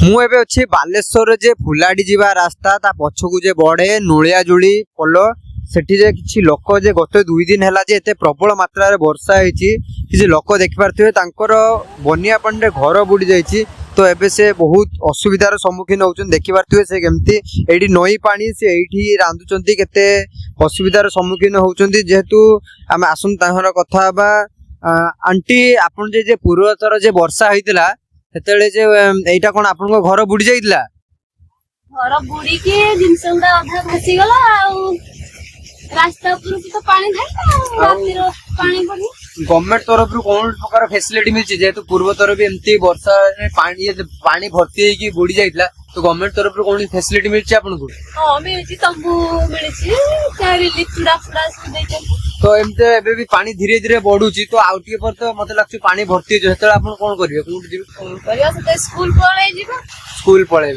ମୁଁ ଏବେ ଅଛି ବାଲେଶ୍ୱର ଯେ ଫୁଲାଡି ଯିବା ରାସ୍ତା ତା ପଛକୁ ଯେ ବଢେ ନୁଳିଆଜୁଳି ପୋଲ ସେଠି ଯେ କିଛି ଲୋକ ଯେ ଗତ 2 ଦିନ ହେଲା ଯେ ଏତେ ପ୍ରବଳ ମାତ୍ରାରେ ବର୍ଷା ହେଇଛି କିଛି ଲୋକ ଦେଖିପାରୁଥିବେ ତାଙ୍କର ବନ୍ୟା ପାଣିରେ ଘର ବୁଡି ଯାଇଛି। ତ ଏବେ ସେ ବହୁତ ଅସୁବିଧାର ସମ୍ମୁଖୀନ ହଉଛନ୍ତି ଦେଖିପାରୁଥିବେ ସେ କେମିତି ଏଇଠି ନଈ ପାଣି ସେ ଏଇଠି ରାନ୍ଧୁଛନ୍ତି କେତେ ଅସୁବିଧାର ସମ୍ମୁଖୀନ ହଉଛନ୍ତି ଯେହେତୁ ଆମେ ଆସନ୍ତୁ ତାଙ୍କର କଥା ହେବା। ଆଣ୍ଟି ଆପଣ ଯେ ପୂର୍ବଥର ଯେ ବର୍ଷା ହେଇଥିଲା ସେତେବେଳେ ଯେ ଏଇଟା କଣ ଆପଣଙ୍କ ଘର ବୁଡି ଯାଇଥିଲା? ଘର ବୁଡିକି ଜିନିଷ ଗୁଡା ଅଧା ଭାସିଗଲା ଆଉ ରାସ୍ତା ଉପରକୁ ତ ପାଣି ଥାଏ ଆଉ ରାତିର ପାଣି ପଡି। ଗଭର୍ଣ୍ଣମେଣ୍ଟ ତରଫରୁ କୌଣସି ପ୍ରକାର ଫେସିଲିଟି ମିଳିଛି ଯେହେତୁ ପୂର୍ବଥର ବି ଏମିତି ବର୍ଷାରେ ପାଣି ଭର୍ତ୍ତି ହେଇକି ବୁଡି ଯାଇଥିଲା ତ ଗଭର୍ଣ୍ଣମେଣ୍ଟ ତରଫରୁ କୌଣସି ଫେସିଲିଟି ମିଳିଛି ଆପଣଙ୍କୁ? ହଁ ମିଳିଛି ସବୁ ମିଳିଛି ରିଲିଫ ଚୁଡା ଫୁଡା ସବୁ ଦେଇଛନ୍ତି। ତ ଏମିତି ଏବେ ବି ପାଣି ଧୀରେ ଧୀରେ ବଢୁଛି ତ ଆଉ ଟିକେ ପରେ ତ ମତେ ଲାଗୁଛି ପାଣି ଭର୍ତ୍ତି ହେଇଯିବ ସେତେବେଳେ ଆପଣ କଣ କରିବେ କୋଉଠି ଯିବେ? କଣ କରିବା ସେତେ ସ୍କୁଲ ପଳେଇ ଯିବା। ସ୍କୁଲ ପଳେଇବେ।